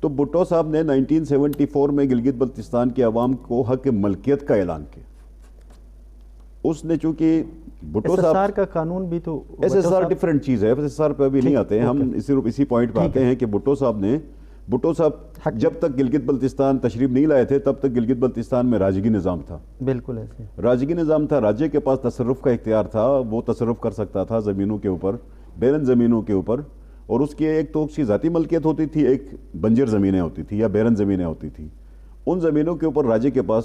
تو بھٹو صاحب نے 1974 میں گلگت بلتستان کے عوام کو حق ملکیت کا اعلان کیا. اس نے چونکہ بھٹو صاحب SSR کا قانون بھی تو SSR ڈیفرنٹ چیز ہے, SSR پہ ابھی نہیں آتے ہیں ہم, صرف اسی پوائنٹ پہ آتے ہیں کہ بھٹو صاحب جب تک گلگت بلتستان تشریف نہیں لائے تھے تب تک گلگت بلتستان میں راجگی نظام تھا. بالکل ایسے راجگی نظام تھا, راجے کے پاس تصرف کا اختیار تھا, وہ تصرف کر سکتا تھا زمینوں کے اوپر, بیرن زمینوں کے اوپر, اور اس کی ایک تو اس کی ذاتی ملکیت ہوتی تھی, ایک بنجر زمینیں ہوتی تھی یا بیرن زمینیں ہوتی تھی. ان زمینوں کے اوپر راجے کے پاس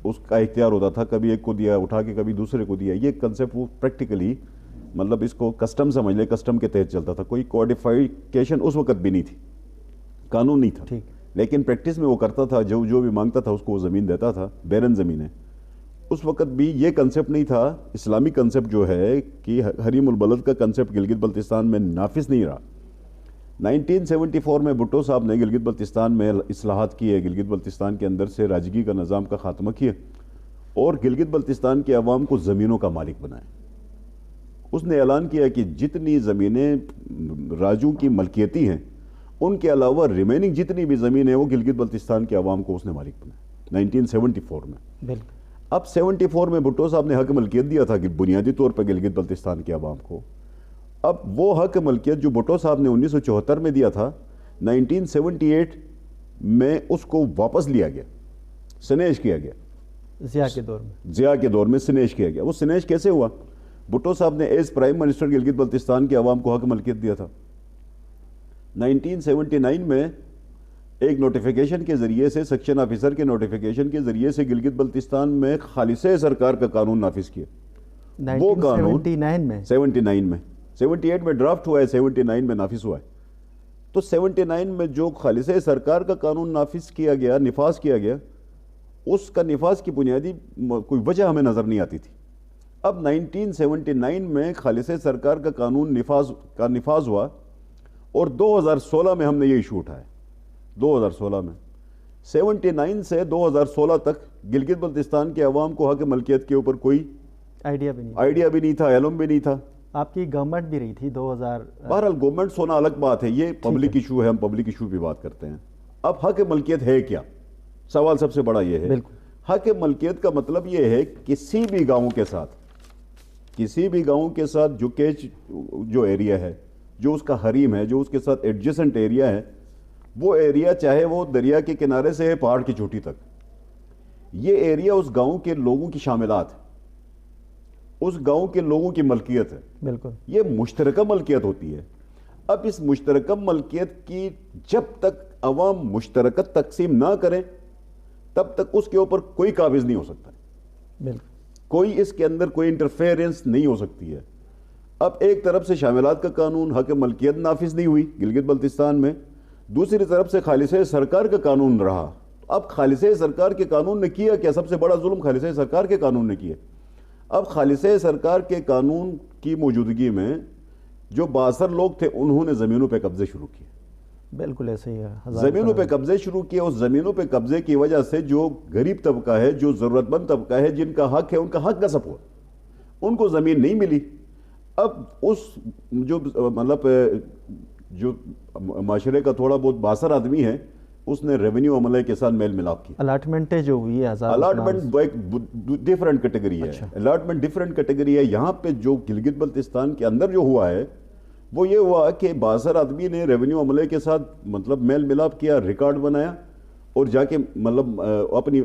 اس کا اختیار ہوتا تھا, کبھی ایک کو دیا اٹھا کے کبھی دوسرے کو دیا. یہ کنسیپٹ وہ پریکٹیکلی مطلب اس کو کسٹم سمجھ لے, کسٹم کے تحت چلتا تھا, کوئی کوڈیفائیکیشن اس وقت بھی نہیں تھی, قانون نہیں تھا, لیکن پریکٹس میں وہ کرتا تھا, جو بھی مانگتا تھا اس کو وہ زمین دیتا تھا, بیرن زمینیں. اس وقت بھی یہ کنسیپٹ نہیں تھا, اسلامی کنسیپٹ جو ہے کہ حریم البلد کا کنسیپٹ گلگت بلتستان میں نافذ نہیں رہا. 1974 میں بھٹو صاحب نے گلگت بلتستان میں اصلاحات کی ہے, گلگت بلتستان کے اندر سے راجگی کا نظام کا خاتمہ کیا اور گلگت بلتستان کے عوام کو زمینوں کا مالک بنائے. اس نے اعلان کیا کہ جتنی زمینیں راجوں کی ملکیتی ہیں ان کے علاوہ ریمیننگ جتنی بھی زمینیں وہ گلگت بلتستان کے عوام کو اس نے مالک بنائے 1974 میں. اب 74 میں بھٹو صاحب نے حق ملکیت دیا تھا کہ بنیادی طور پر گلگت بلتستان کے عوام کو. اب وہ حق ملکیت جو بھٹو صاحب نے 1974 میں دیا تھا, 1978 میں اس کو واپس لیا گیا, سنیش کیا گیا. ضیاء کے دور میں سنیش کیا گیا. وہ سنیش کیسے ہوا؟ بھٹو صاحب نے as prime minister Gilgit Baltistan کے عوام کو حق ملکیت دیا تھا. 1979 میں ایک نوٹیفیکیشن کے ذریعے سے, سیکشن آفیسر کے نوٹیفیکیشن کے ذریعے سے گلگت بلتستان میں خالصہ سرکار کا قانون نافذ کیا. وہ قانون 79 میں 78 میں ڈرافٹ ہوا ہے, 79 میں نافذ ہوا ہے. تو 79 میں جو خالصہ سرکار کا قانون نافذ کیا گیا, نفاذ کیا گیا, اس کا نفاذ کی بنیادی کوئی وجہ ہمیں نظر نہیں آتی تھی. اب 1979 میں خالصہ سرکار کا قانون نفاذ ہوا اور 2016 میں ہم نے یہ ایشو اٹھایا. 2016 میں 79 سے 2016 تک گلگت بلتستان کے عوام کو حق ملکیت کے اوپر کوئی آئیڈیا بھی نہیں تھا, علم بھی نہیں تھا. آپ کی گورنمنٹ بھی رہی تھی 2000. بہرحال گورنمنٹ ہونا الگ بات ہے, یہ پبلک ایشو ہے, ہم پبلک ایشو پہ بات کرتے ہیں. اب حق ملکیت ہے کیا؟ سوال سب سے بڑا یہ ہے. حق ملکیت کا مطلب یہ ہے کسی بھی گاؤں کے ساتھ جو کیچ جو ایریا ہے, جو اس کا حریم ہے, جو اس کے ساتھ ایڈجسنٹ ایریا ہے, وہ ایریا چاہے وہ دریا کے کنارے سے ہے پہاڑ کی چوٹی تک, یہ ایریا اس گاؤں کے لوگوں کی شاملات ہے, اس گاؤں کے لوگوں کی ملکیت ہے. بالکل, یہ مشترکہ ملکیت ہوتی ہے. اب اس مشترکہ ملکیت کی جب تک عوام مشترکہ تقسیم نہ کریں تب تک اس کے اوپر کوئی قابض نہیں ہو سکتا. بالکل, کوئی اس کے اندر کوئی انٹرفیرنس نہیں ہو سکتی ہے. اب ایک طرف سے شاملات کا قانون, حق ملکیت نافذ نہیں ہوئی گلگت بلتستان میں, دوسری طرف سے خالصہ سرکار کا قانون رہا. اب خالصہ سرکار کے قانون نے کیا کیا؟ سب سے بڑا ظلم خالصہ سرکار کے قانون نے کیا. اب خالصہ سرکار کے قانون کی موجودگی میں جو بااثر لوگ تھے انہوں نے زمینوں پہ قبضے شروع کیے. بالکل ایسے ہی ہے, زمینوں پہ قبضے شروع کیے. اس زمینوں پہ قبضے کی وجہ سے جو غریب طبقہ ہے, جو ضرورت مند طبقہ ہے, جن کا حق ہے, ان کا حق غصب ہوا, ان کو زمین نہیں ملی. اب اس جو مطلب جو معاشرے کا تھوڑا بہت بااثر آدمی ہے, اس نے ریونیو عملے کے ساتھ میل ملاپ کی. الاٹمنٹیں جو ہوئی ہے, الاٹمنٹ ایک ڈیفرنٹ کیٹیگری ہے. الاٹمنٹ ڈیفرنٹ کیٹیگری ہے. یہاں پہ جو گلگت بلتستان کے اندر جو ہوا ہے وہ یہ ہوا کہ بااثر آدمی نے ریونیو عملے کے ساتھ مطلب میل ملاپ کیا, ریکارڈ بنایا اور جا کے مطلب اپنی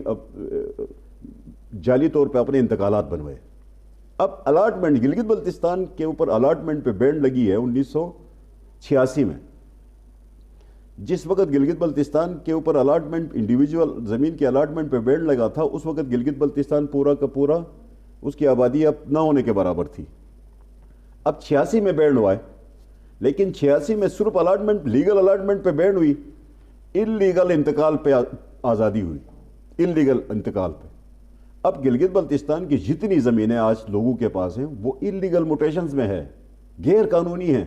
جعلی طور پہ اپنے انتقالات بنوائے. اب الاٹمنٹ گلگت بلتستان کے اوپر الاٹمنٹ پہ بین لگی ہے 1986 میں. جس وقت گلگت بلتستان کے اوپر الاٹمنٹ, انڈیویجول زمین کے الاٹمنٹ پہ بین لگا تھا, اس وقت گلگت بلتستان پورا کا پورا اس کی آبادی اب نہ ہونے کے برابر تھی. اب 86 میں بین ہوا ہے, لیکن 86 میں صرف الاٹمنٹ, لیگل الاٹمنٹ پہ بین ہوئی, ان لیگل انتقال پہ آزادی ہوئی, ان لیگل انتقال پہ. اب گلگت بلتستان کی جتنی زمینیں آج لوگوں کے پاس ہیں وہ ان لیگل موٹیشنز میں ہے, غیر قانونی ہیں.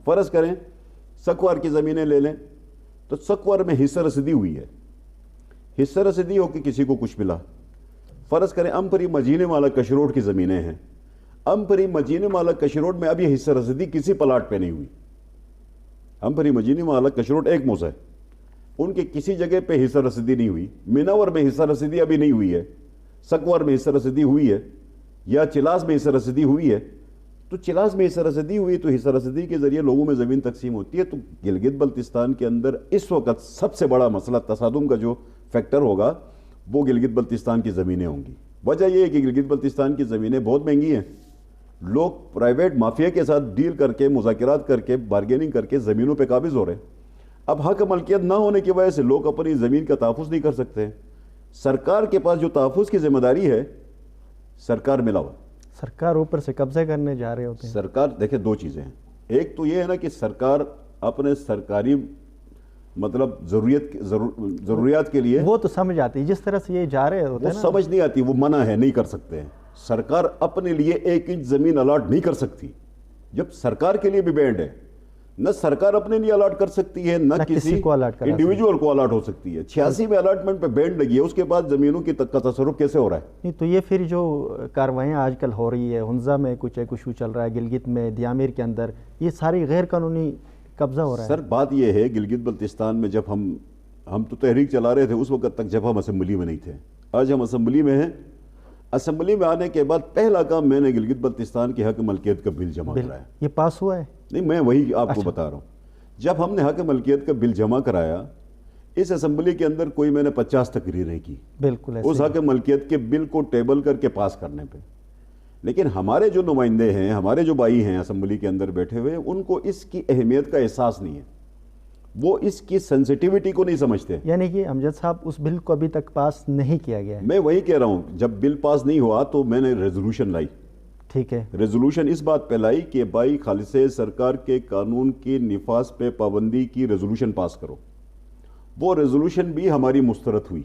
فرض کریں سکوار کی زمینیں لے لیں تو سکوار میں حصہ رسیدی ہوئی ہے, حصہ رسیدی ہو کے کسی کو کچھ ملا. فرض کریں امپری مجینے والا کشروڑ کی زمینیں ہیں, امپری مجینے والا کشروڑ میں اب یہ حصہ رسیدی کسی پلاٹ پہ نہیں ہوئی. امپری مجینے والا کشروڑ ایک موزہ ہے, ان کے کسی جگہ پہ حصہ رسیدی نہیں ہوئی. مناور میں حصہ رسیدی ابھی نہیں ہوئی ہے, سکور میں حصہ رسیدی ہوئی ہے, یا چلاس میں حصہ رسیدی ہوئی ہے. تو چلاس میں حصہ رسیدی ہوئی تو حصہ رسیدی کے ذریعے لوگوں میں زمین تقسیم ہوتی ہے. تو گلگت بلتستان کے اندر اس وقت سب سے بڑا مسئلہ تصادم کا جو فیکٹر ہوگا وہ گلگت بلتستان کی زمینیں ہوں گی. وجہ یہ ہے کہ گلگت بلتستان کی زمینیں بہت مہنگی ہیں. لوگ پرائیویٹ مافیا کے ساتھ ڈیل کر کے, مذاکرات کر کے, بارگیننگ کر کے زمینوں پہ قابض ہو رہے ہیں. اب حق ملکیت نہ ہونے کی وجہ سے لوگ اپنی زمین کا تحفظ نہیں کر سکتے. سرکار کے پاس جو تحفظ کی ذمہ داری ہے, سرکار ملا ہوا, سرکار اوپر سے قبضے کرنے جا رہے ہوتے ہیں. سرکار دیکھیں دو چیزیں ہیں. ایک تو یہ ہے نا کہ سرکار اپنے سرکاری مطلب ضروریات کے لیے, وہ تو سمجھ آتی ہے جس طرح سے یہ جا رہے ہوتے ہیں, وہ سمجھ نہیں آتی, وہ منع ہے, نہیں کر سکتے ہیں. سرکار اپنے لیے 1 انچ زمین الاٹ نہیں کر سکتی. جب سرکار کے لیے بھی بینڈ ہے, نہ سرکار اپنے لیے الاٹ کر سکتی ہے, نہ کسی انڈیویجول کو الاٹ ہو سکتی ہے. 86 میں الاٹمنٹ پہ بینڈ لگی ہے, اس کے بعد زمینوں کی کا تصرف کیسے ہو رہا ہے؟ نہیں تو یہ پھر جو کاروائیاں آج کل ہو رہی ہے, ہنزا میں کچھ ایک ایشو چل رہا ہے, گلگت میں, دیامیر کے اندر, یہ ساری غیر قانونی قبضہ ہو رہا ہے. سر بات یہ ہے, گلگت بلتستان میں جب ہم تو تحریک چلا رہے تھے اس وقت تک جب ہم اسمبلی میں نہیں تھے. آج ہم اسمبلی میں ہیں. اسمبلی میں آنے کے بعد پہلا کام میں نے گلگت بلتستان کے حق ملکیت کا بل جمع کرایا. یہ پاس ہوا ہے؟ نہیں, میں وہی آپ کو بتا رہا ہوں. جب ہم نے حق ملکیت کا بل جمع کرایا, اس اسمبلی کے اندر کوئی میں نے 50 تقریریں کی بالکل اس حق ملکیت کے بل کو ٹیبل کر کے پاس کرنے پہ. لیکن ہمارے جو نمائندے ہیں, ہمارے جو بھائی ہیں اسمبلی کے اندر بیٹھے ہوئے, ان کو اس کی اہمیت کا احساس نہیں ہے, وہ اس کی سینسٹیوٹی کو نہیں سمجھتے. یعنی کہ امجد صاحب اس بل کو ابھی تک پاس نہیں کیا گیا ہے. میں وہی کہہ رہا ہوں, جب بل پاس نہیں ہوا تو میں نے ریزولوشن لائی. ٹھیک ہے, ریزولوشن اس بات پہ لائی کہ بھائی خالص سرکار کے قانون کی نفاذ پہ پابندی کی ریزولوشن پاس کرو. وہ ریزولوشن بھی ہماری مسترد ہوئی,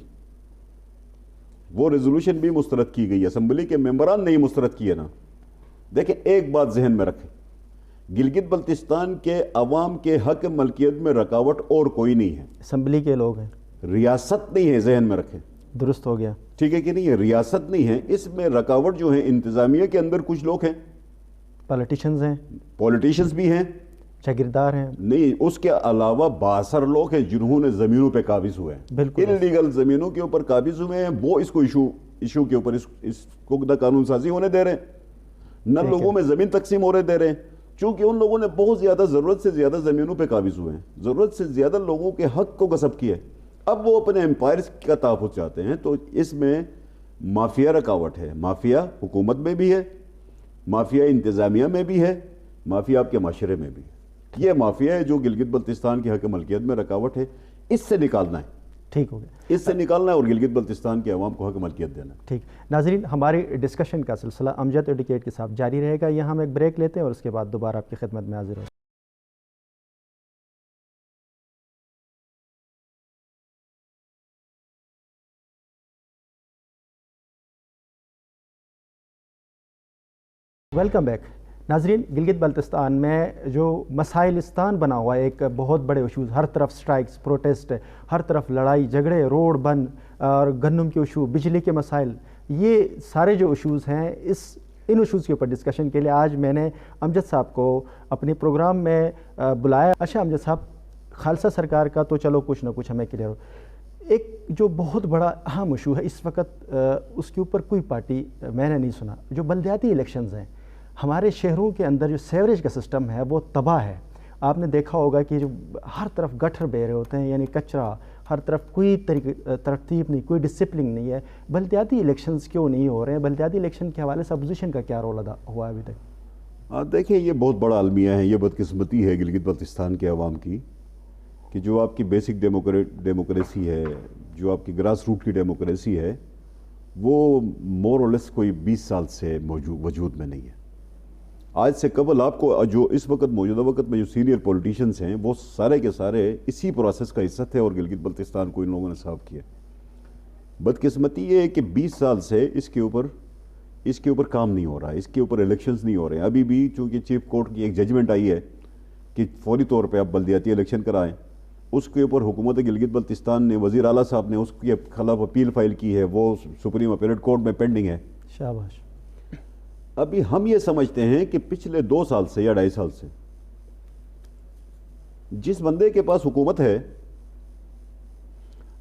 وہ ریزولوشن بھی مسترد کی گئی. اسمبلی کے ممبران نے ہی مسترد کیے نا. دیکھیں ایک بات ذہن میں رکھیں, گلگت بلتستان کے عوام کے حق ملکیت میں رکاوٹ اور کوئی نہیں ہے, اسمبلی کے لوگ ہیں, ریاست نہیں ہے. ذہن میں رکھیں, درست ہو گیا, ٹھیک ہے کہ نہیں ہے, ریاست نہیں ہے. اس میں رکاوٹ جو ہے انتظامیہ کے اندر کچھ لوگ ہیں, پالیٹیشنز ہیں, پولیٹیشنز بھی ہیں, جاگیردار ہیں, نہیں اس کے علاوہ 62 لوگ ہیں جنہوں نے زمینوں پہ قابض ہوئے ہیں, بالکل انلیگل زمینوں کے اوپر قابض ہوئے ہیں. وہ اس کو ایشو کے اوپر اس کو نہ قانون سازی ہونے دے رہے ہیں, نہ لوگوں میں زمین تقسیم ہونے دے رہے ہیں, چونکہ ان لوگوں نے بہت زیادہ ضرورت سے زیادہ زمینوں پہ قابض ہوئے ہیں, ضرورت سے زیادہ لوگوں کے حق کو غصب کیا ہے. اب وہ اپنے امپائر کا تحفظ چاہتے ہیں. تو اس میں مافیا رکاوٹ ہے, مافیا حکومت میں بھی ہے, مافیا انتظامیہ میں بھی ہے, مافیا آپ کے معاشرے میں بھی ہے. یہ مافیا ہے جو گلگت بلتستان کی حق ملکیت میں رکاوٹ ہے, اس سے نکالنا ہے. ٹھیک ہو گیا, اس سے نکالنا ہے اور گلگت بلتستان کے عوام کو حق ملکیت دینا ہے. ٹھیک. ناظرین, ہماری ڈسکشن کا سلسلہ امجد ایڈوکیٹ کے ساتھ جاری رہے گا. یہاں ہم ایک بریک لیتے ہیں اور اس کے بعد دوبارہ آپ کی خدمت میں حاضر ہوں. Welcome back. ناظرین, گلگت بلتستان میں جو مسائلستان بنا ہوا ہے, ایک بہت بڑے ایشوز, ہر طرف سٹرائکس, پروٹیسٹ, ہر طرف لڑائی جھگڑے, روڈ بند اور گندم کے ایشو, بجلی کے مسائل, یہ سارے جو ایشوز ہیں, ان ایشوز کے اوپر ڈسکشن کے لیے آج میں نے امجد صاحب کو اپنے پروگرام میں بلایا. اچھا امجد صاحب, خالصہ سرکار کا تو چلو کچھ نہ کچھ ہمیں کلیئر ہو, ایک جو بہت بڑا اہم ایشو ہے اس وقت, اس کے اوپر کوئی پارٹی میں نے نہیں سنا, جو بلدیاتی الیکشنز ہیں. ہمارے شہروں کے اندر جو سیوریج کا سسٹم ہے وہ تباہ ہے. آپ نے دیکھا ہوگا کہ جو ہر طرف گٹر بہ رہے ہوتے ہیں, یعنی کچرا ہر طرف, کوئی ترتیب نہیں, کوئی ڈسپلن نہیں ہے. بلدیاتی الیکشنز کیوں نہیں ہو رہے ہیں؟ بلدیاتی الیکشن کے حوالے سے اپوزیشن کا کیا رول ادا ہوا ہے ابھی تک؟ دیکھیں یہ بہت بڑا المیہ ہے, یہ بدقسمتی ہے گلگت بلتستان کے عوام کی کہ جو آپ کی بیسک ڈیموکریسی ہے, جو آپ کی گراس روٹ کی ڈیموکریسی ہے, وہ مور اور لیس کوئی 20 سال سے وجود میں نہیں ہے. آج سے قبل آپ کو جو اس وقت موجودہ وقت میں جو سینئر پولیٹیشنز ہیں وہ سارے کے سارے اسی پروسیس کا حصہ تھے اور گلگت بلتستان کو ان لوگوں نے صاف کیا. بدقسمتی یہ ہے کہ 20 سال سے اس کے اوپر کام نہیں ہو رہا ہے, اس کے اوپر الیکشنز نہیں ہو رہے ہیں. ابھی بھی چونکہ چیف کورٹ کی ایک ججمنٹ آئی ہے کہ فوری طور پہ آپ بلدیاتی الیکشن کرائیں, اس کے اوپر حکومت گلگت بلتستان نے, وزیر اعلیٰ صاحب نے اس کے خلاف اپیل فائل کی ہے, وہ سپریم اپیلیٹ کورٹ میں پینڈنگ ہے. شاباش. ابھی ہم یہ سمجھتے ہیں کہ پچھلے 2 سال سے یا 2.5 سال سے جس بندے کے پاس حکومت ہے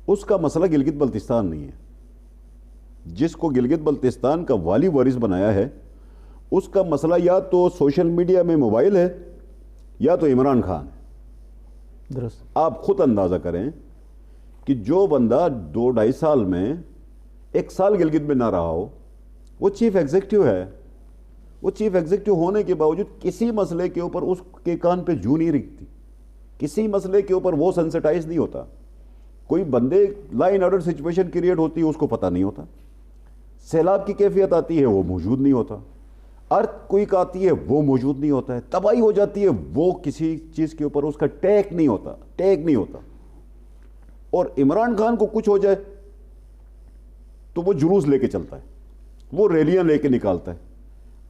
اس کا مسئلہ گلگت بلتستان نہیں ہے. جس کو گلگت بلتستان کا والی وارث بنایا ہے اس کا مسئلہ یا تو سوشل میڈیا میں موبائل ہے یا تو عمران خان ہے. درست. آپ خود اندازہ کریں کہ جو بندہ 2-2.5 سال میں 1 سال گلگت میں نہ رہا ہو وہ چیف ایگزیکٹو ہے. وہ چیف ایگزیکٹو ہونے کے باوجود کسی مسئلے کے اوپر اس کے کان پہ جو نہیں رکھتی, کسی مسئلے کے اوپر وہ سینسٹائز نہیں ہوتا. کوئی بندے law and order situation create ہوتی ہے اس کو پتہ نہیں ہوتا, سیلاب کی کیفیت آتی ہے وہ موجود نہیں ہوتا, ارتھ کوئک آتی ہے وہ موجود نہیں ہوتا ہے, تباہی ہو جاتی ہے وہ کسی چیز کے اوپر اس کا ٹیک نہیں ہوتا. اور عمران خان کو کچھ ہو جائے تو وہ جلوس لے کے چلتا ہے, وہ ریلیاں لے کے نکالتا ہے.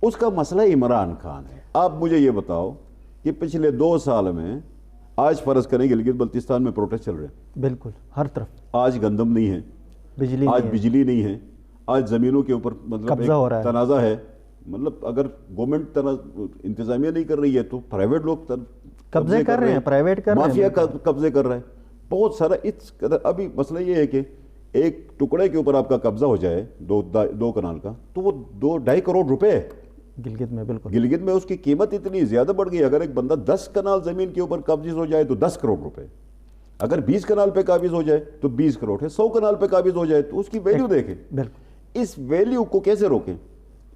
اس کا مسئلہ عمران خان ہے. آپ مجھے یہ بتاؤ کہ پچھلے 2 سال میں آج فرض کریں گلگت بلتستان میں پروٹیسٹ چل رہے ہیں, بالکل ہر طرف. آج گندم نہیں ہے, بجلی نہیں ہے, آج زمینوں کے اوپر مطلب تنازع ہے. مطلب اگر گورنمنٹ انتظامیہ نہیں کر رہی ہے تو پرائیویٹ لوگ قبضے کر رہے ہیں, پرائیویٹ کر رہے ہیں, مافیا قبضے کر رہا ہے بہت سارا. اس قدر ابھی مسئلہ یہ ہے کہ ایک ٹکڑے کے اوپر آپ کا قبضہ ہو جائے 2 کنال کا تو وہ 2-2.5 کروڑ روپے ہے گلگت میں. بالکل گلگت میں اس کی قیمت اتنی زیادہ بڑھ گئی. اگر ایک بندہ 10 کنال زمین کے اوپر قابض ہو جائے تو 10 کروڑ روپے, اگر 20 کنال پہ قابض ہو جائے تو 20 کروڑ ہے, 100 کنال پہ قابض ہو جائے تو اس کی ویلیو دیکھیں. بالکل اس ویلیو کو کیسے روکیں,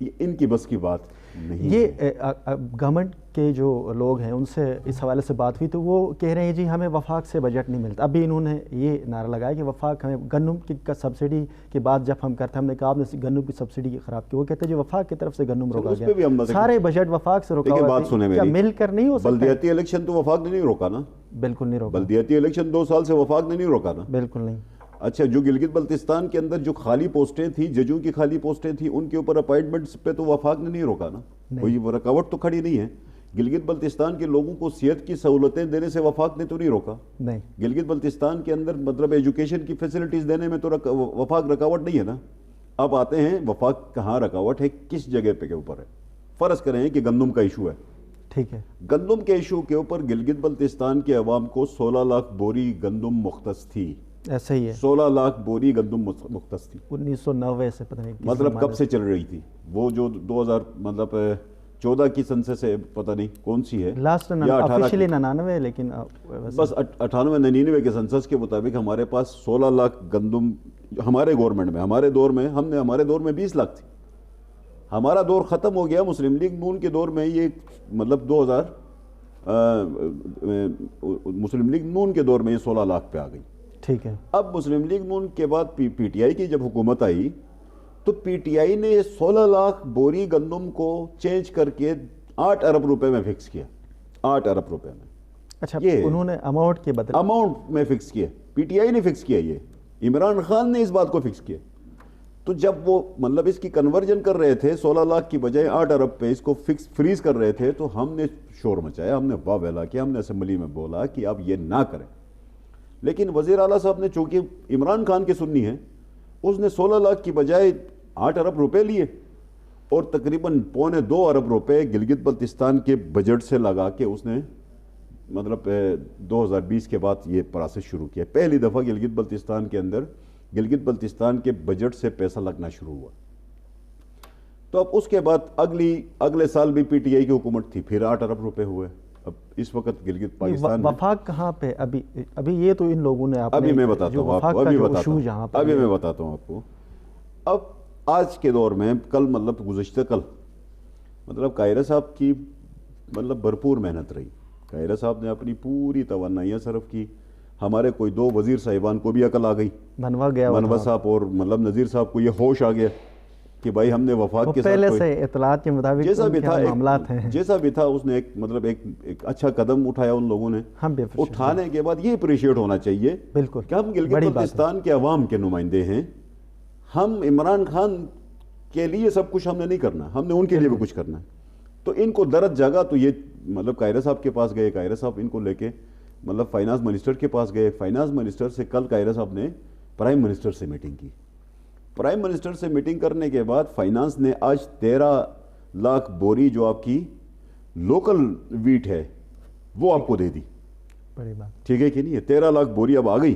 یہ ان کی بس کی بات نہیں. یہ گورنمنٹ کے جو لوگ ہیں ان سے اس حوالے سے بات ہوئی تو وہ کہہ رہے ہیں جی ہمیں وفاق سے بجٹ نہیں ملتا. ابھی انہوں نے یہ نعرہ لگایا کہ وفاق ہمیں گندم کی سبسڈی کی بات جب ہم کرتے ہیں, ہم نے کہا آپ نے گندم کی سبسڈی خراب کی, وہ کہتے ہیں جی وفاق کی طرف سے گندم روکا گیا, سارے بجٹ وفاق سے روکا ہوا ہے, کیا مل کر نہیں ہو سکتا؟ بلدیاتی الیکشن تو وفاق نے نہیں روکا نا. بالکل نہیں روکا. بلدیاتی الیکشن 2 سال سے وفاق نے نہیں روکا نا. بالکل نہیں. اچھا, جو گلگت بلتستان کے اندر جو خالی پوسٹیں تھیں, ججوں کی خالی پوسٹیں تھیں, ان کے اوپر اپائنٹمنٹس پہ تو وفاق نے نہیں روکا نا. کوئی رکاوٹ تو کھڑی نہیں ہے. گلگت بلتستان کے لوگوں کو صحت کی سہولتیں دینے سے وفاق نے تو نہیں روکا. نہیں. گلگت بلتستان کے اندر مطلب ایجوکیشن کی فیسلٹیز دینے میں تو وفاق رکاوٹ نہیں ہے نا. اب آتے ہیں وفاق کہاں رکاوٹ ہے, کس جگہ پہ کے اوپر ہے. فرض کریں کہ گندم کا ایشو ہے, ٹھیک ہے, گندم کے ایشو کے اوپر گلگت بلتستان کے عوام کو 16 لاکھ بوری گندم مختص تھی. ایسا ہی ہے, 16 لاکھ بوری گندم مختص تھی. 1990 سے پتہ نہیں مطلب کب سے چل رہی تھی وہ, جو 2014 کی سنسس سے پتہ نہیں کون سی ہے, لاسٹ آفیشلی 99, لیکن بس 98-99 کے سنسس کے مطابق ہمارے پاس 16 لاکھ گندم ہمارے گورنمنٹ میں, ہمارے دور میں ہمارے دور میں 20 لاکھ تھی. ہمارا دور ختم ہو گیا. مسلم لیگ نون کے دور میں یہ مطلب 2000 مسلم لیگ نون کے دور میں یہ 16 لاکھ پہ آ گئی. ٹھیک ہے. اب مسلم لیگ نون کے بعد پی ٹی آئی کی جب حکومت آئی تو پی ٹی آئی نے 16 لاکھ بوری گندم کو چینج کر کے 8 ارب روپے میں فکس کیا. 8 ارب روپے میں. اچھا, انہوں نے اماؤنٹ کے بدلے اماؤنٹ میں فکس کیا, پی ٹی آئی نے فکس کیا, یہ عمران خان نے اس بات کو فکس کیا. تو جب وہ مطلب اس کی کنورجن کر رہے تھے 16 لاکھ کی بجائے 8 ارب پہ اس کو فکس فریز کر رہے تھے, تو ہم نے شور مچایا, ہم نے واہ ویلا کیا, ہم نے اسمبلی میں بولا کہ اب یہ نہ کریں. لیکن وزیر اعلیٰ صاحب نے چونکہ عمران خان کی سننی ہے, اس نے 16 لاکھ کی بجائے 8 ارب روپے لیے اور تقریباً 1.25 ارب روپے گلگت بلتستان کے بجٹ سے لگا کے اس نے مطلب 2020 کے بعد یہ پروسیس شروع کیا. پہلی دفعہ گلگت بلتستان کے اندر گلگت بلتستان کے بجٹ سے پیسہ لگنا شروع ہوا. تو اب اس کے بعد اگلے سال بھی پی ٹی آئی کی حکومت تھی, پھر 8 ارب روپے ہوئے. اب اس وقت گلگت پاکستان وفاق کہاں پہ ابھی یہ تو ان لوگوں نے ابھی میں بتاتا ہوں آپ کو. اب آج کے دور میں کل مطلب گزشتہ کل مطلب قاہرہ صاحب کی مطلب بھرپور محنت رہی. قاہرہ صاحب نے اپنی پوری توانائیاں صرف کی. ہمارے کوئی 2 وزیر صاحبان کو بھی عقل آ گئی, منوا صاحب اور مطلب نذیر صاحب کو یہ ہوش آ گیا کہ بھائی ہم نے وفاق کے پہلے سے اطلاعات کے مطابق معاملات ہیں, جیسا بھی تھا اس نے ایک اچھا قدم اٹھایا ان لوگوں نے. اٹھانے کے بعد یہ اپریشیٹ ہونا چاہیے بالکل کہ ہم گلگت بلتستان کے عوام کے نمائندے ہیں. ہم عمران خان کے لیے سب کچھ ہم نے نہیں کرنا, ہم نے ان کے لیے بھی کچھ کرنا ہے. تو ان کو درد جاگا تو یہ مطلب قاہرہ صاحب کے پاس گئے. قاہرہ صاحب ان کو لے کے مطلب فائنانس منسٹر کے پاس گئے. فائنانس منسٹر سے کل قاہرہ صاحب نے پرائم منسٹر سے میٹنگ کی. پرائم منسٹر سے میٹنگ کرنے کے بعد فائنانس نے آج 13 لاکھ بوری جو آپ کی لوکل ویٹ ہے وہ آپ کو دے دی. بڑی بات, ٹھیک ہے کہ نہیں, 13 لاکھ بوری اب آ گئی.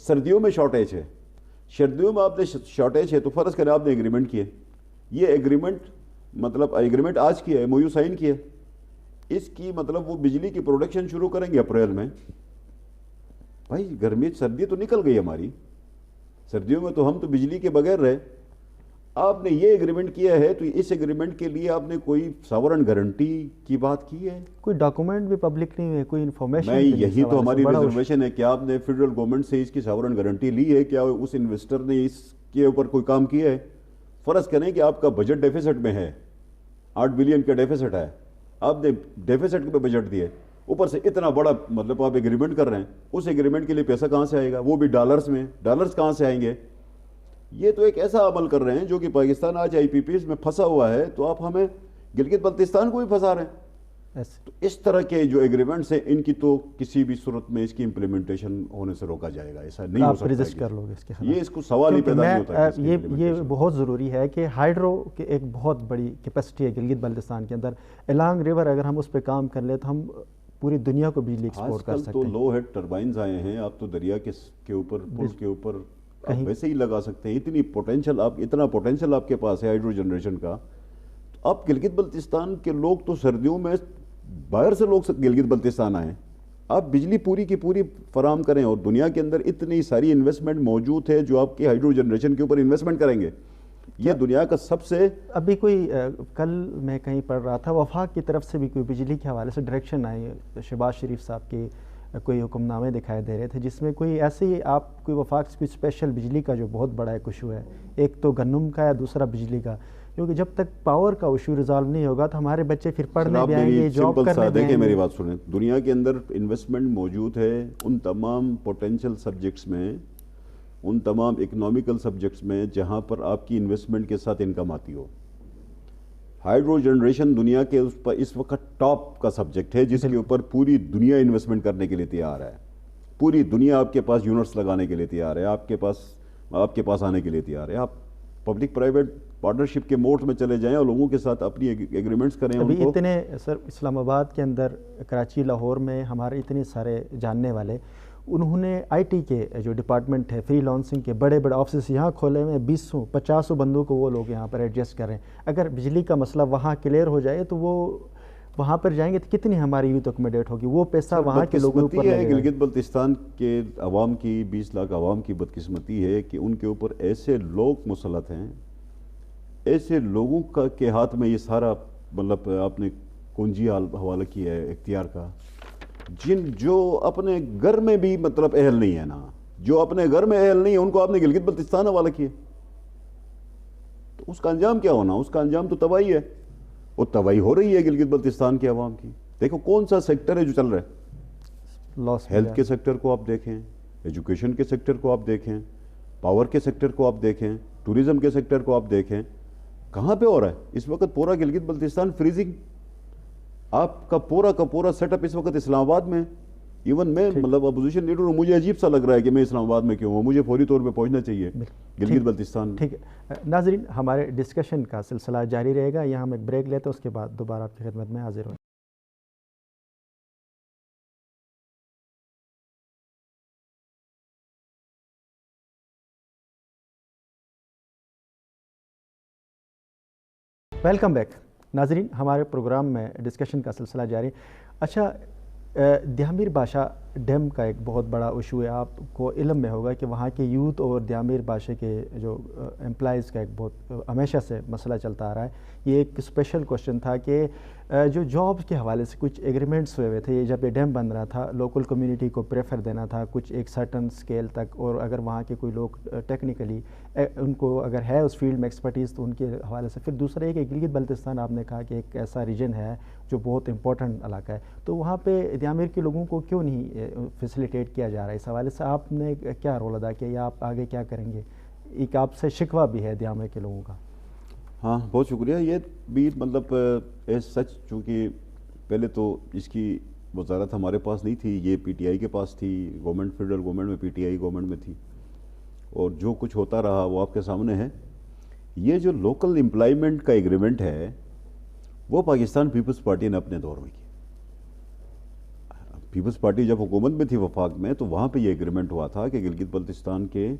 سردیوں میں شارٹیج ہے، سردیوں میں آپ نے شارٹیج ہے تو فرض کریں آپ نے ایگریمنٹ کیے، یہ ایگریمنٹ مطلب ایگریمنٹ آج کی ہے، MOU سائن کیا، اس کی مطلب وہ بجلی کی پروڈکشن شروع کریں گے اپریل میں. بھائی گرمی سردی تو نکل گئی ہماری، سردیوں میں تو ہم تو بجلی کے بغیر رہے. آپ نے یہ ایگریمنٹ کیا ہے تو اس ایگریمنٹ کے لیے آپ نے کوئی ساورن گارنٹی کی بات کی ہے؟ کوئی ڈاکومنٹ بھی پبلک نہیں ہوئے، کوئی انفارمیشن میں بھی نہیں. یہی تو ہماری ریزرویشن ہے کہ آپ نے فیڈرل گورنمنٹ سے اس کی ساورن گارنٹی لی ہے؟ کیا اس انویسٹر نے اس کے اوپر کوئی کام کیا ہے؟ فرض کریں کہ آپ کا بجٹ ڈیفیسٹ میں ہے، 8 بلین کا ڈیفیسٹ ہے، آپ نے ڈیفیسٹ پہ بجٹ دیا، اوپر سے اتنا بڑا مطلب آپ ایگریمنٹ کر رہے ہیں، اس ایگریمنٹ کے لیے پیسہ کہاں سے آئے گا؟ وہ بھی ڈالرز میں، ڈالرز کہاں سے آئیں گے؟ یہ تو ایک ایسا عمل کر رہے ہیں جو کہ پاکستان آج IPPs میں پھنسا ہوا ہے، تو آپ ہمیں گلگت بلتستان کو بھی پھنسا رہے ہیں. تو اس طرح کے جو ایگریمنٹس ہیں ان کی تو کسی بھی صورت میں اس کی امپلیمنٹیشن ہونے سے روکا جائے گا، ایسا نہیں ہو آپ سکتا. رجسٹ کر لو گے اس کے خلاف، یہ اس کو سوال ہی پیدا نہیں ہوتا ہے. یہ بہت ضروری ہے کہ ہائیڈرو کی ایک بہت بڑی کیپیسٹی ہے گلگت بلتستان کے اندر. الانگ ریور اگر ہم اس پہ کام کر لیں تو ہم پوری دنیا کو بجلی ایکسپورٹ کر سکتے ہیں. آج کل تو لو ہیڈ ٹربائنز آئے ہیں، آپ تو دریا کے اوپر پل کے اوپر آپ ویسے ہی لگا سکتے ہیں. اتنا پوٹینشیل آپ کے پاس ہے ہائیڈرو جنریشن کا. تو اب گلگت بلتستان کے لوگ تو سردیوں میں باہر سے لوگ گلگت بلتستان آئیں، آپ بجلی پوری کی پوری فراہم کریں، اور دنیا کے اندر اتنی ساری انویسٹمنٹ موجود ہے جو آپ کی ہائیڈرو جنریشن کے اوپر انویسٹمنٹ کریں گے. یہ دنیا کا سب سے ابھی کوئی کل میں کہیں پڑھ رہا تھا وفاق کی طرف سے بھی کوئی بجلی کے حوالے سے ڈائریکشن آئی، شہباز شریف صاحب کی کوئی حکم نامے دکھائی دے رہے تھے جس میں کوئی ایسی آپ کوئی وفاق سے کوئی اسپیشل بجلی کا جو بہت بڑا ایک ایشو ہے، ایک تو گندم کا ہے، دوسرا بجلی کا، کیونکہ جب تک پاور کا ایشو ریزالو نہیں ہوگا تو ہمارے بچے پھر پڑھنے بھی آئیں گے، جاب کرنے بھی آئیں گے. دیکھیں میری بات سنیں، دنیا کے اندر انویسٹمنٹ موجود ہے ان تمام پوٹینشیل سبجیکٹس میں، ان تمام اکنامیکل سبجیکٹس میں جہاں پر آپ کی انویسٹمنٹ کے ساتھ انکم آتی ہو. ہائیڈرو جنریشن دنیا کے اس وقت ٹاپ کا سبجیکٹ ہے جس کے اوپر پوری دنیا انویسٹمنٹ کرنے کے لیے تیار ہے. پوری دنیا آپ کے پاس یونٹس لگانے کے لیے تیار ہے، آپ کے پاس آنے کے لیے تیار ہے. آپ پبلک پرائیویٹ پارٹنرشپ کے موڈ میں چلے جائیں اور لوگوں کے ساتھ اپنی ایگریمنٹس کریں. ابھی اتنے سر اسلام آباد کے اندر، کراچی، لاہور میں ہمارے اتنے سارے جاننے والے، انہوں نے IT کے جو ڈپارٹمنٹ ہے فری لانسنگ کے بڑے بڑے آفسز یہاں کھولے ہوئے ہیں، 200-50 بندوں کو وہ لوگ یہاں پر ایڈجسٹ کر رہے ہیں. اگر بجلی کا مسئلہ وہاں کلیئر ہو جائے تو وہ وہاں پر جائیں گے تو کتنی ہماری یوتھ اکوموڈیٹ ہوگی، وہ پیسہ وہاں کے لوگوں پر لگے گا. گلگت بلتستان کے عوام کی 20 لاکھ عوام کی بدقسمتی ہے کہ ان کے اوپر ایسے لوگ مسلط ہیں، ایسے لوگوں کے ہاتھ میں یہ سارا مطلب آپ نے کنجی حوالہ کیا ہے اختیار کا، جو اپنے گھر میں بھی مطلب اہل نہیں ہے نا، جو اپنے گھر میں اہل نہیں ہے ان کو آپ نے گلگت بلتستان حوالہ کیا. تو اس کا انجام کیا ہونا؟ اس کا انجام تو تباہی ہے، اور تباہی ہو رہی ہے گلگت بلتستان کے عوام کی. دیکھو کون سا سیکٹر ہے جو چل رہا ہے، ہیلتھ کے سیکٹر کو آپ دیکھیں، ایجوکیشن کے سیکٹر کو آپ دیکھیں، پاور کے سیکٹر کو آپ دیکھیں، ٹوریزم کے سیکٹر کو آپ دیکھیں، کہاں پہ ہو رہا ہے اس وقت؟ پورا گلگت بلتستان فریزنگ، آپ کا پورا سیٹ اپ اس وقت اسلام آباد میں. ایون میں مطلب اپوزیشن لیڈر ہوں، مجھے عجیب سا لگ رہا ہے کہ میں اسلام آباد میں کیوں ہوں، مجھے فوری طور پہ پہنچنا چاہیے گلگت بلتستان. ٹھیک ہے ناظرین، ہمارے ڈسکشن کا سلسلہ جاری رہے گا. یہاں ہم ایک بریک لیتے ہیں، اس کے بعد دوبارہ آپ کی خدمت میں حاضر ہوں. ویلکم بیک ناظرین، ہمارے پروگرام میں ڈسکشن کا سلسلہ جاری. اچھا، دیامیر بادشاہ ڈیم کا ایک بہت بڑا ایشو ہے، آپ کو علم میں ہوگا کہ وہاں کے یوتھ اور دیامیر بادشاہ کے جو امپلائیز کا ایک بہت ہمیشہ سے مسئلہ چلتا آ رہا ہے. یہ ایک اسپیشل کوشچن تھا کہ جو جابس کے حوالے سے کچھ ایگریمنٹس ہوئے تھے، یہ جب یہ ڈیم بن رہا تھا لوکل کمیونٹی کو پریفر دینا تھا کچھ ایک سرٹن سکیل تک، اور اگر وہاں کے کوئی لوگ ٹیکنیکلی ان کو اگر ہے اس فیلڈ میں ایکسپرٹیز تو ان کے حوالے سے. پھر دوسرا یہ کہ گلگت بلتستان آپ نے کہا کہ ایک ایسا ریجن ہے جو بہت امپورٹنٹ علاقہ ہے، تو وہاں پہ دیامیر کے لوگوں کو کیوں نہیں فیسیلیٹیٹ کیا جا رہا ہے؟ اس حوالے سے آپ نے کیا رول ادا کیا یا آپ آگے کیا کریں گے؟ ایک آپ سے شکوہ بھی ہے دیامیر کے لوگوں کا. ہاں بہت شکریہ. یہ بھی مطلب سچ، چونکہ پہلے تو اس کی وزارت ہمارے پاس نہیں تھی، یہ PTI کے پاس تھی، گورنمنٹ فیڈرل گورنمنٹ میں PTI گورنمنٹ میں تھی، اور جو کچھ ہوتا رہا وہ آپ کے سامنے ہے. یہ جو لوکل امپلائمنٹ کا ایگریمنٹ ہے وہ پاکستان پیپلز پارٹی نے اپنے دور میں کیا. پیپلز پارٹی جب حکومت میں تھی وفاق میں تو وہاں پہ یہ ایگریمنٹ ہوا تھا کہ گلگت بلتستان کے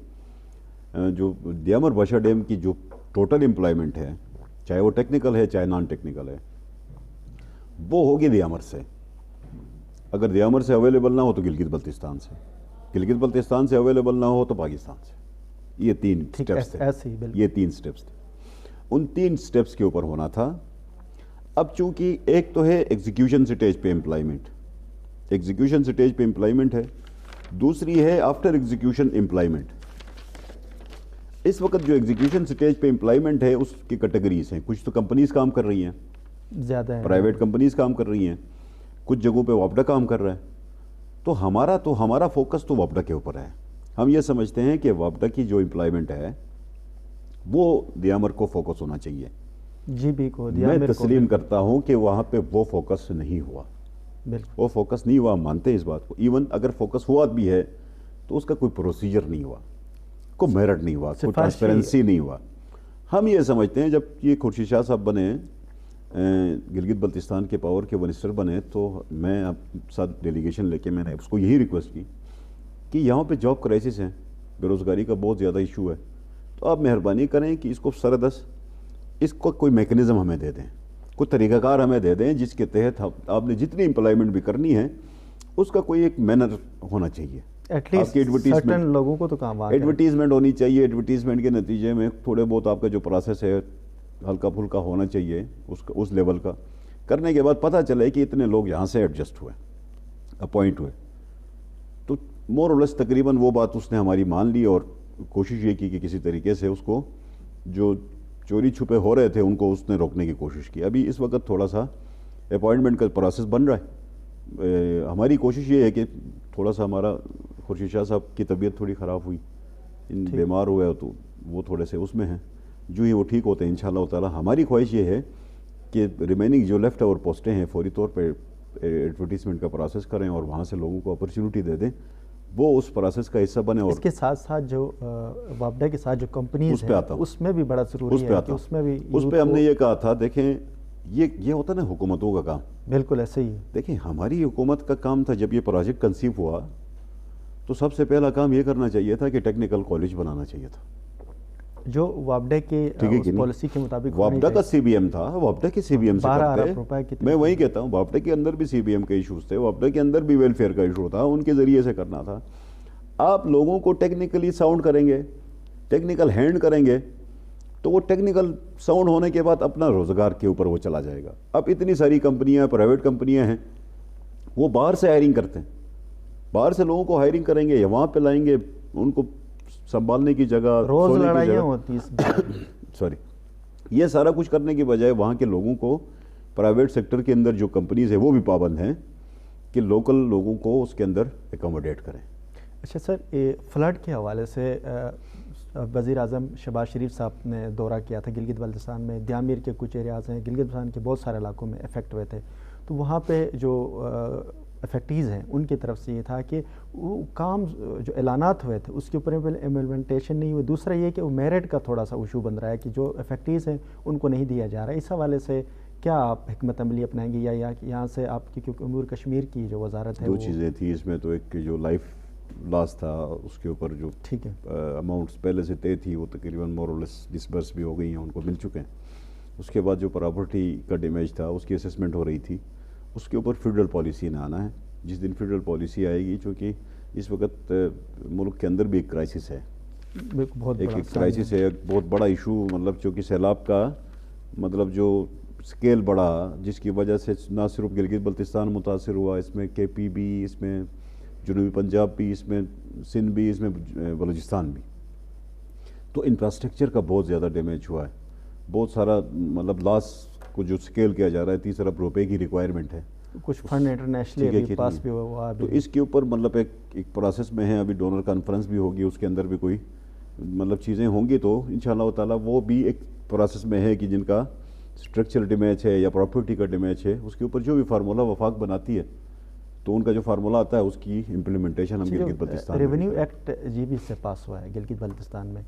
جو دیامر بشا ڈیم کی جو ٹوٹل امپلائمنٹ ہے، چاہے وہ ٹیکنیکل ہے چاہے نان ٹیکنیکل ہے، وہ ہوگی دیامر سے. اگر دیامر سے اویلیبل نہ ہو تو گلگت بلتستان سے، گلگت بلتستان سے اویلیبل نہ ہو تو پاکستان سے. یہ 3 سٹیپس تھے، یہ 3 سٹیپس تھے. ان 3 سٹیپس کے اوپر ہونا تھا. اب چونکہ ایک تو ہے ایگزیکیوشن سٹیج پہ امپلائمنٹ، ایگزیکیوشن سٹیج پہ امپلائمنٹ ہے، دوسری ہے آفٹر ایگزیکیوشن امپلائمنٹ. اس وقت جو ایگزیکیوشن سٹیج پہ امپلائمنٹ ہے اس کی کیٹیگریز ہیں. کچھ تو کمپنیز کام کر رہی ہیں، زیادہ ہے پرائیویٹ کمپنیز کام کر رہی ہیں، کچھ جگہوں پہ وابڈا کام کر رہا ہے. تو ہمارا فوکس تو وابڈا کے اوپر ہے. ہم یہ سمجھتے ہیں کہ وابڈا کی جو امپلائمنٹ ہے وہ دیامر کو فوکس ہونا چاہیے. جی بی کو میں تسلیم کرتا ہوں کہ وہاں پہ وہ فوکس نہیں ہوا، وہ فوکس نہیں ہوا. مانتے ہیں اس بات کو. ایون اگر فوکس ہوا بھی ہے تو اس کا کوئی پروسیجر نہیں ہوا، کوئی میرٹ نہیں ہوا، کوئی ٹرانسپیرنسی نہیں ہوا. ہم یہ سمجھتے ہیں جب یہ خورشید شاہ صاحب بنے گلگت بلتستان کے پاور کے منسٹر بنے تو میں ساتھ ڈیلیگیشن لے کے میں نے اس کو یہی ریکویسٹ کی کہ یہاں پہ جاب کرائسس ہیں، بے روزگاری کا بہت زیادہ ایشو ہے، تو آپ مہربانی کریں کہ اس کو سردست اس کو کوئی میکنزم ہمیں دے دیں، کوئی طریقہ کار ہمیں دے دیں جس کے تحت آپ نے جتنی امپلائمنٹ بھی کرنی ہے اس کا کوئی ایک مینر ہونا چاہیے. ایٹ لیسٹ سرٹن لوگوں کو تو کام ایڈورٹیزمنٹ ہونی چاہیے. ایڈورٹیزمنٹ کے نتیجے میں تھوڑے بہت آپ کا جو پروسیس ہے ہلکا پھلکا ہونا چاہیے اس لیول کا. کرنے کے بعد پتہ چلے کہ اتنے لوگ یہاں سے ایڈجسٹ ہوئے، اپوائنٹ ہوئے. تو مور اور لیس تقریباً وہ بات اس نے ہماری مان لی اور کوشش یہ کی کہ کسی طریقے سے اس کو جو چوری چھپے ہو رہے تھے ان کو اس نے روکنے کی کوشش کی. ابھی اس وقت تھوڑا سا اپوائنٹمنٹ کا پروسیس بن رہا ہے. ہماری کوشش یہ ہے کہ تھوڑا سا ہمارا خورشید شاہ صاحب کی طبیعت تھوڑی خراب ہوئی، بیمار ہوئے تو وہ تھوڑے سے اس میں ہیں. جو ہی وہ ٹھیک ہوتے ہیں انشاءاللہ تعالی ہماری خواہش یہ ہے کہ ریمیننگ جو لیفٹ اوور پوسٹیں ہیں فوری طور پہ ایڈورٹیزمنٹ کا پروسیس کریں اور وہاں سے لوگوں کو اپرچونٹی دے دیں، وہ اس پروسیس کا حصہ بنے. اور اس کے ساتھ ساتھ جو وابڈا کے ساتھ جو کمپنیز ہیں اس میں بھی بڑا ضروری ہے کہ اس پہ ہم نے یہ کہا تھا. دیکھیں یہ ہوتا نا حکومتوں کا کام، بالکل ایسے ہی ہے. دیکھیں ہماری حکومت کا کام تھا جب یہ پروجیکٹ کنسیو ہوا تو سب سے پہلا کام یہ کرنا چاہیے تھا کہ ٹیکنیکل کالج بنانا چاہیے تھا جو وابڈا کے پالیسی کے مطابق. وابڈا کا سی بی ایم تھا، وابڈا کے سی بی ایم سے کرتے. میں وہی کہتا ہوں وابڈا کے اندر بھی سی بی ایم کے ایشوز تھے، وابڈا کے اندر بھی ویلفیئر کا ایشو تھا، ان کے ذریعے سے کرنا تھا. آپ لوگوں کو ٹیکنیکلی ساؤنڈ کریں گے، ٹیکنیکل ہینڈ کریں گے تو وہ ٹیکنیکل ساؤنڈ ہونے کے بعد اپنا روزگار کے اوپر وہ چلا جائے گا. اب اتنی ساری کمپنیاں پرائیویٹ کمپنیاں ہیں وہ باہر سے ہائرنگ کرتے ہیں، باہر سے لوگوں کو ہائرنگ کریں گے یا وہاں پہ لائیں گے، ان کو سنبھالنے کی جگہ، روز لڑائیاں ہوتی سوری یہ سارا کچھ کرنے کی بجائے وہاں کے لوگوں کو پرائیویٹ سیکٹر کے اندر جو کمپنیز ہیں وہ بھی پابند ہیں کہ لوکل لوگوں کو اس کے اندر اکوموڈیٹ کریں. اچھا سر، فلڈ کے حوالے سے وزیر اعظم شہباز شریف صاحب نے دورہ کیا تھا گلگت بلتستان میں. دیامیر کے کچھ ایریاز ہیں، گلگت بلتستان کے بہت سارے علاقوں میں افیکٹ ہوئے تھے، تو وہاں پہ جو افیکٹیز ہیں ان کی طرف سے یہ تھا کہ وہ کام جو اعلانات ہوئے تھے اس کے اوپر امپلیمنٹیشن نہیں ہوئی. دوسرا یہ کہ وہ میرٹ کا تھوڑا سا ایشو بن رہا ہے کہ جو افیکٹیز ہیں ان کو نہیں دیا جا رہا ہے. اس حوالے سے کیا آپ حکمت عملی اپنائیں گے یا یہاں سے آپ کی کیونکہ امور کشمیر کی جو وزارت ہے دو چیزیں تھیں اس میں. تو ایک جو لائف لاس تھا اس کے اوپر جو ٹھیک ہے اماؤنٹس پہلے سے طے تھی وہ تقریباً مور اور لیس ڈسبرس بھی ہو گئی ہیں، ان کو مل چکے ہیں. اس کے بعد جو پراپرٹی کا ڈیمیج تھا اس کی اسسمنٹ ہو رہی تھی، اس کے اوپر فیڈرل پالیسی نے آنا ہے. جس دن فیڈرل پالیسی آئے گی، چونکہ اس وقت ملک کے اندر بھی ایک کرائسس ہے، ایک کرائسس ہے، ایک بہت بڑا ایشو. مطلب چونکہ سیلاب کا مطلب جو اسکیل بڑھا جس کی وجہ سے نہ صرف گلگت بلتستان متاثر ہوا، اس میں کے پی بھی، اس میں جنوبی پنجاب بھی، اس میں سندھ بھی، اس میں بلوچستان بھی. تو انفراسٹرکچر کا بہت زیادہ ڈیمیج ہوا ہے، بہت سارا مطلب لاس کو جو اسکیل کیا جا رہا ہے 30 ارب روپے کی ریکوائرمنٹ ہے. کچھ فنڈ انٹرنیشنلی پاس بھی ہوا تو اس کے اوپر مطلب ایک پروسیس میں ہے. ابھی ڈونر کانفرنس بھی ہوگی، اس کے اندر بھی کوئی مطلب چیزیں ہوں گی تو انشاءاللہ تعالیٰ وہ بھی ایک پروسیس میں ہے کہ جن کا اسٹرکچرل ڈیمیج ہے یا پراپرٹی کا ڈیمیج ہے اس کے اوپر جو بھی فارمولہ وفاق بناتی ہے تو ان کا جو فارمولہ آتا ہے اس کی امپلیمنٹیشن ہم Gilgit Baltistan Revenue Act G B سے پاس ہوا ہے گلگت بلتستان میں.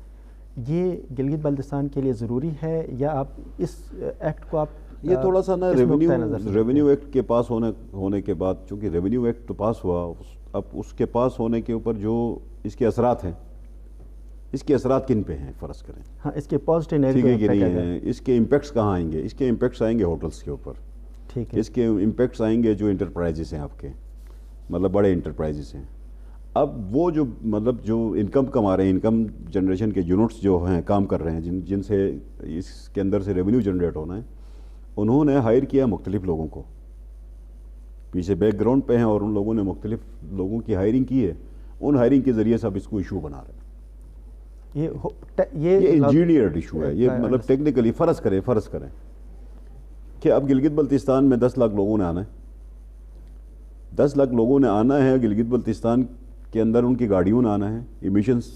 یہ گلگت بلتستان کے لیے ضروری ہے یا آپ اس ایکٹ کو آپ یہ تھوڑا سا نا ریونیو ایکٹ کے پاس ہونے کے بعد، چونکہ ریونیو ایکٹ تو پاس ہوا، اب اس کے پاس ہونے کے اوپر جو اس کے اثرات ہیں، اس کے اثرات کن پہ ہیں فرض کریں، ہاں اس کے پازیٹیو ٹھیک ہے نیگیٹو کہ نہیں ہیں، اس کے امپیکٹس کہاں آئیں گے؟ اس کے امپیکٹس آئیں گے ہوٹلس کے اوپر، ٹھیک ہے، اس کے امپیکٹس آئیں گے جو انٹرپرائزز ہیں آپ کے، مطلب بڑے انٹرپرائزز ہیں۔ اب وہ جو مطلب جو انکم کما رہے ہیں، انکم جنریشن کے یونٹس جو ہیں کام کر رہے ہیں، جن سے اس کے اندر سے ریونیو جنریٹ ہونا ہے، انہوں نے ہائر کیا مختلف لوگوں کو، پیچھے بیک گراؤنڈ پہ ہیں، اور ان لوگوں نے مختلف لوگوں کی ہائرنگ کی ہے، ان ہائرنگ کے ذریعے سے اب اس کو ایشو بنا رہے ہیں۔ یہ انجینئرڈ ایشو ہے، یہ مطلب ٹیکنیکلی فرض کریں کہ اب گلگت بلتستان میں 10 لاکھ لوگوں نے آنا ہے، 10 لاکھ لوگوں نے آنا ہے گلگت بلتستان کے اندر، ان کی گاڑیوں نے آنا ہے، ایمیشنز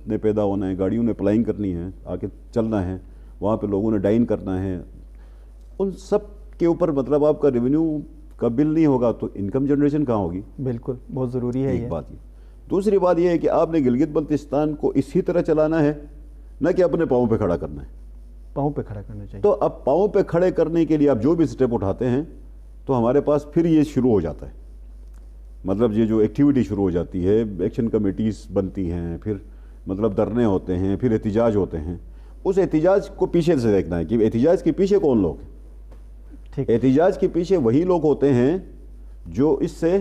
نے پیدا ہونا ہے، گاڑیوں نے اپلائنگ کرنی ہے، آگے چلنا ہے، وہاں پہ لوگوں نے ڈائن کرنا ہے، ان سب کے اوپر مطلب آپ کا ریونیو کا بل نہیں ہوگا تو انکم جنریشن کہاں ہوگی؟ بالکل بہت ضروری ہے ایک بات یہ۔ دوسری بات یہ ہے کہ آپ نے گلگت بلتستان کو اسی طرح چلانا ہے، نہ کہ اپنے پاؤں پہ کھڑا کرنا ہے۔ پاؤں پہ کھڑا کرنا چاہیے۔ تو اب پاؤں پہ کھڑے کرنے کے لیے آپ جو بھی سٹیپ اٹھاتے ہیں تو ہمارے پاس پھر یہ شروع ہو جاتا ہے، مطلب یہ جو ایکٹیویٹی شروع ہو جاتی ہے، ایکشن کمیٹیز بنتی ہیں، پھر مطلب دھرنے ہوتے ہیں، پھر احتجاج ہوتے ہیں۔ اس احتجاج کو پیچھے سے دیکھنا ہے کہ احتجاج کے پیچھے کون لوگ ہیں۔ احتجاج کے پیچھے وہی لوگ ہوتے ہیں جو اس سے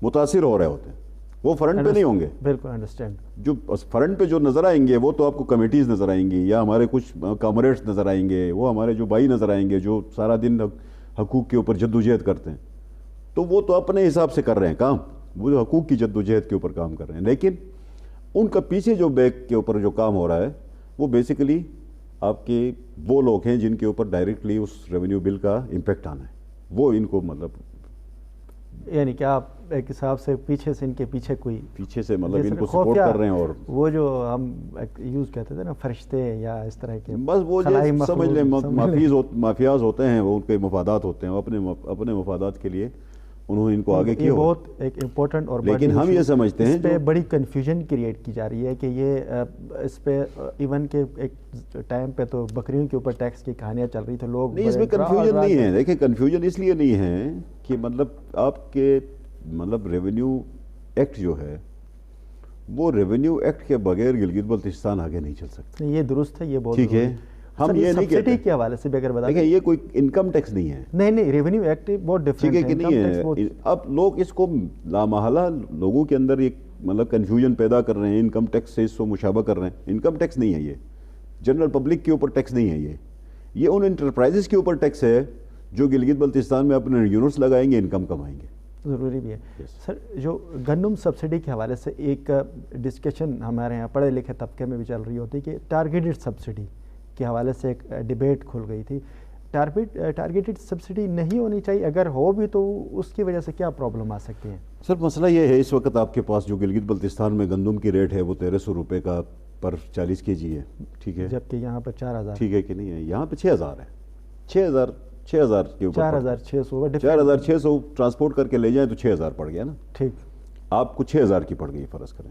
متاثر ہو رہے ہوتے ہیں، وہ فرنٹ پہ نہیں ہوں گے۔ بالکل انڈرسٹینڈ۔ جو فرنٹ پہ جو نظر آئیں گے وہ تو آپ کو کمیٹیز نظر آئیں گی، یا ہمارے کچھ کامریڈس نظر آئیں گے، وہ ہمارے جو بھائی نظر آئیں گے جو سارا دن حقوق کے اوپر جدوجہد کرتے ہیں، تو وہ تو اپنے حساب سے کر رہے ہیں کام، وہ جو حقوق کی جدوجہد کے اوپر کام کر رہے ہیں، لیکن ان کا پیچھے جو بیک کے اوپر جو کام ہو رہا ہے وہ بیسیکلی آپ کے وہ لوگ ہیں جن کے اوپر ڈائریکٹلی اس ریونیو بل کا امپیکٹ آنا ہے، وہ ان کو مطلب یعنی کہ آپ ایک حساب سے پیچھے سے ان کے پیچھے کوئی پیچھے سے مطلب ان کو سپورٹ کر رہے ہیں، اور وہ جو ہم یوز کہتے تھے نا فرشتے یا اس طرح کے، بس وہ سمجھ لیں مافیاز ہوتے ہیں، وہ ان کے مفادات ہوتے ہیں، وہ اپنے مفادات کے لیے انہوں نے ان کو آگے کیا۔ بہت ایک امپورٹنٹ اور لیکن ہم یہ سمجھتے ہیں اس پہ بڑی کنفیوژن کریٹ کی جا رہی ہے کہ یہ اس پہ ایون کہ ایک ٹائم پہ تو بکریوں کے اوپر ٹیکس کی کہانیاں چل رہی تھی، لوگ نہیں، اس میں کنفیوژن نہیں ہے۔ دیکھیں کنفیوژن اس لیے نہیں ہے کہ مطلب آپ کے مطلب ریونیو ایکٹ جو ہے وہ ریونیو ایکٹ کے بغیر گلگت بلتستان آگے نہیں چل سکتا۔ یہ درست ہے، یہ بہت ٹھیک ہے، ہم یہ نہیں کہتے۔ سبسڈی کے حوالے سے بھی اگر بتا دیکھیں یہ کوئی انکم ٹیکس نہیں ہے، نہیں ریونیو ایکٹ بہت ڈفرینٹ ٹھیک ہے کہ نہیں ہے۔ اب لوگ اس کو لامحالہ لوگوں کے اندر ایک مطلب کنفیوژن پیدا کر رہے ہیں، انکم ٹیکس سے اس کو مشابہ کر رہے ہیں۔ انکم ٹیکس نہیں ہے یہ، جنرل پبلک کے اوپر ٹیکس نہیں ہے یہ ان انٹرپرائزز کے اوپر ٹیکس ہے جو گلگت بلتستان میں اپنے یونٹس لگائیں گے، انکم کمائیں گے۔ ضروری بھی ہے سر۔ جو گندم سبسڈی کے حوالے سے ایک ڈسکشن ہمارے یہاں پڑھے لکھے طبقے میں بھی چل رہی ہوتی ہے کہ ٹارگیٹڈ سبسڈی کے حوالے سے ایک ڈیبیٹ کھل گئی تھی۔ ٹارگیٹڈ سبسڈی نہیں ہونی چاہیے، اگر ہو بھی تو اس کی وجہ سے کیا پرابلم آ سکتی ہے؟ سر مسئلہ یہ ہے اس وقت آپ کے پاس جو گلگت بلتستان میں گندم کی ریٹ ہے وہ 1300 روپے کا پر 40 kg ہے، ٹھیک ہے، جبکہ یہاں پر 4000، ٹھیک ہے کہ نہیں ہے، یہاں پہ 6000 ہے، 6000 کے اوپر 4600 ٹرانسپورٹ کر کے لے جائیں تو 6000 پڑ گیا نا، ٹھیک، آپ کو 6000 کی پڑ گئی فرض کریں،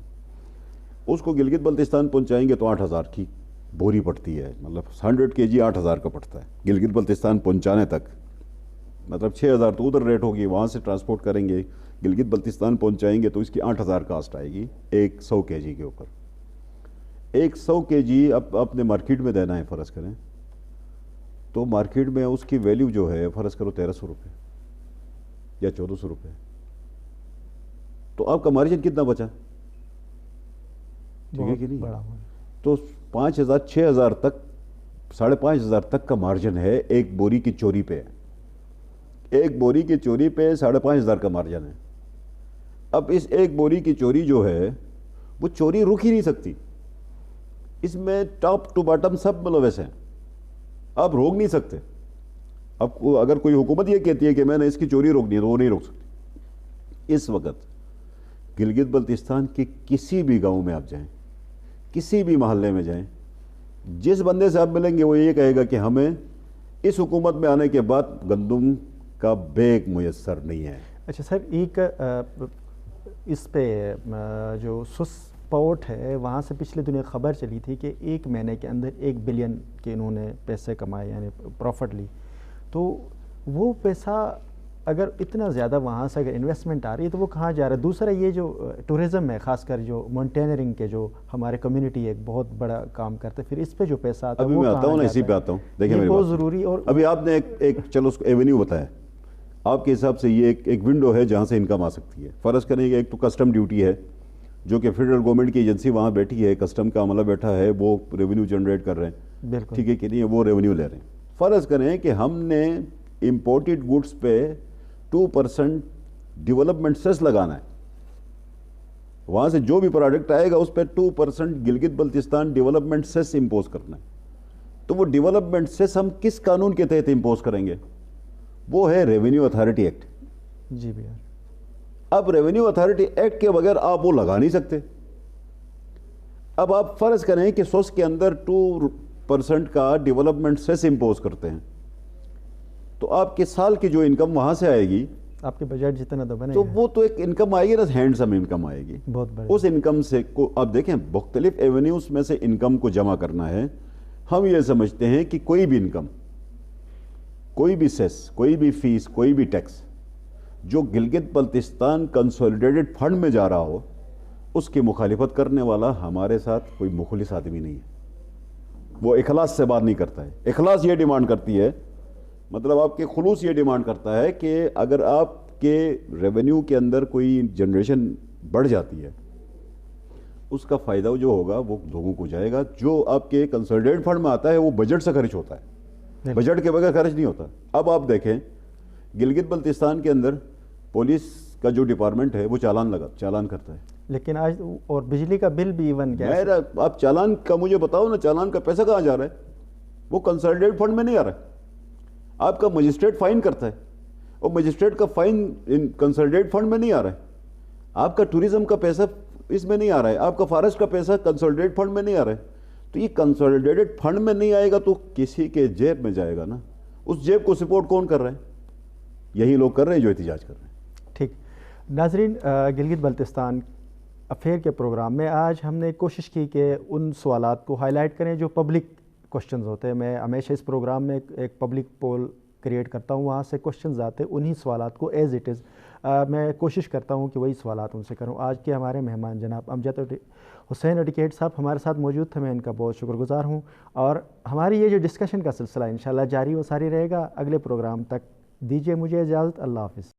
اس کو گلگت بلتستان پہنچائیں گے تو 8000 کی بوری پڑتی ہے، مطلب 100 kg 8000 کا پڑتا ہے گلگت بلتستان پہنچانے تک، مطلب 6000 تو ادھر ریٹ ہوگی، وہاں سے ٹرانسپورٹ کریں گے گلگت بلتستان پہنچائیں گے تو اس کی 8000 کاسٹ آئے گی 100 kg کے اوپر۔ 100 kg اب اپنے مارکیٹ میں دینا ہے فرض کریں تو مارکیٹ میں اس کی ویلیو جو ہے فرض کرو 1300 روپے یا 1400 روپے، تو آپ کا مارجن کتنا بچا؟ ٹھیک ہے کہ نہیں؟ تو 5000 6000 تک 5500 تک کا مارجن ہے ایک بوری کی چوری پہ، ایک بوری کی چوری پہ 5500 کا مارجن ہے۔ اب اس ایک بوری کی چوری جو ہے وہ چوری رک ہی نہیں سکتی، اس میں ٹاپ ٹو باٹم سب ملوث ہیں، آپ روک نہیں سکتے۔ اب اگر کوئی حکومت یہ کہتی ہے کہ میں نے اس کی چوری روکنی ہے تو وہ نہیں روک سکتی۔ اس وقت گلگت بلتستان کے کسی بھی گاؤں میں آپ جائیں، کسی بھی محلے میں جائیں، جس بندے سے آپ ملیں گے وہ یہ کہے گا کہ ہمیں اس حکومت میں آنے کے بعد گندم کا بیگ میسر نہیں ہے۔ اچھا سر، ایک اس پہ جو سس پورٹ ہے وہاں سے پچھلے دنوں خبر چلی تھی کہ 1 مہینے کے اندر 1 بلین کے انہوں نے پیسے کمائے، یعنی پروفٹ لی. تو وہ پیسہ اگر اتنا زیادہ وہاں سے اگر انویسٹمنٹ آ رہی ہے تو وہ کہاں جا رہا ہے؟ دوسرا یہ جو ٹورزم ہے، خاص کر جو ماؤنٹینئرنگ کے جو ہمارے کمیونٹی ایک بہت بڑا کام کرتے ہیں، پھر اس پہ جو پیسہ آتا ہے ابھی وہ میں آتا ہوں نا، اسی پہ آتا ہوں. دیکھیں میری بہت بات، ضروری. اور ابھی آپ نے ایک چلو اس کو ایونیو بتایا. آپ کے حساب سے یہ ایک ونڈو ہے جہاں سے انکم آ سکتی ہے. فرض کریں کہ ایک تو کسٹم ڈیوٹی ہے جو کہ فیڈرل گورنمنٹ کی ایجنسی وہاں بیٹھی ہے، کسٹم کا عملہ بیٹھا ہے، وہ ریونیو جنریٹ کر رہے ہیں. بالکل ٹھیک ہے کہ نہیں، وہ ریونیو لے رہے ہیں. فرض کریں کہ ہم نے امپورٹڈ گڈس پہ 2% ڈیولپمنٹ سیس لگانا ہے. وہاں سے جو بھی پروڈکٹ آئے گا اس پہ 2% گلگت بلتستان ڈیولپمنٹ سیس امپوز کرنا ہے. تو وہ ڈیولپمنٹ سیس ہم کس قانون کے تحت امپوز کریں گے؟ وہ ہے ریونیو اتھارٹی ایکٹ. جی بھیا. اب ریونیو اتھارٹی ایکٹ کے بغیر آپ وہ لگا نہیں سکتے. اب آپ فرض کریں کہ سوس کے اندر 2% کا ڈیولپمنٹ سیس امپوز کرتے ہیں، تو آپ کے سال کی جو انکم وہاں سے آئے گی، آپ کے بجٹ جتنا تو بنے تو وہ تو ایک انکم آئے گی نا، ہینڈ سم انکم آئے گی. بہت بڑی. اس انکم سے آپ دیکھیں مختلف ایونیوز میں سے انکم کو جمع کرنا ہے. ہم یہ سمجھتے ہیں کہ کوئی بھی انکم، کوئی بھی سیس، کوئی بھی فیس، کوئی بھی ٹیکس جو گلگت بلتستان کنسولیڈیٹڈ فنڈ میں جا رہا ہو، اس کی مخالفت کرنے والا ہمارے ساتھ کوئی مخلص آدمی نہیں ہے. وہ اخلاص سے بات نہیں کرتا ہے. اخلاص یہ ڈیمانڈ کرتی ہے، مطلب آپ کے خلوص یہ ڈیمانڈ کرتا ہے کہ اگر آپ کے ریونیو کے اندر کوئی جنریشن بڑھ جاتی ہے، اس کا فائدہ جو ہوگا وہ لوگوں کو جائے گا. جو آپ کے کنسولیڈیٹڈ فنڈ میں آتا ہے وہ بجٹ سے خرچ ہوتا ہے، بجٹ کے بغیر خرچ نہیں ہوتا. اب آپ دیکھیں گلگت بلتستان کے اندر پولیس کا جو ڈپارٹمنٹ ہے وہ چالان کرتا ہے، لیکن آج اور بجلی کا بل بھی ایون گیس. آپ چالان کا مجھے بتاؤ نا، چالان کا پیسہ کہاں جا رہا ہے؟ وہ کنسولیڈیٹڈ فنڈ میں نہیں آ رہا ہے. آپ کا مجسٹریٹ فائن کرتا ہے، اور مجسٹریٹ کا فائن کنسولیڈیٹڈ فنڈ میں نہیں آ رہا ہے. آپ کا ٹوریزم کا پیسہ اس میں نہیں آ رہا ہے، آپ کا فارسٹ کا پیسہ کنسولیڈیٹڈ فنڈ میں نہیں آ رہا ہے. تو یہ کنسولیڈیٹڈ فنڈ میں نہیں آئے گا تو کسی کے جیب میں جائے گا نا. اس جیب کو سپورٹ کون کر رہے ہیں؟ یہی لوگ کر رہے ہیں جو احتجاج کر رہے ہیں. ٹھیک ناظرین، گلگت بلتستان افیئر کے پروگرام میں آج ہم نے کوشش کی کہ ان سوالات کو ہائی لائٹ کریں جو پبلک کوشچنز ہوتے ہیں. میں ہمیشہ اس پروگرام میں ایک پبلک پول کریٹ کرتا ہوں، وہاں سے کوشچنز آتے ہیں، انہی سوالات کو ایز اٹ از میں کوشش کرتا ہوں کہ وہی سوالات ان سے کروں. آج کے ہمارے مہمان جناب امجد حسین ایڈوکیٹ صاحب ہمارے ساتھ موجود تھے، میں ان کا بہت شکر گزار ہوں. اور ہماری یہ جو ڈسکشن کا سلسلہ انشاءاللہ جاری و ساری رہے گا. اگلے پروگرام تک دیجیے مجھے اجازت. اللہ حافظ.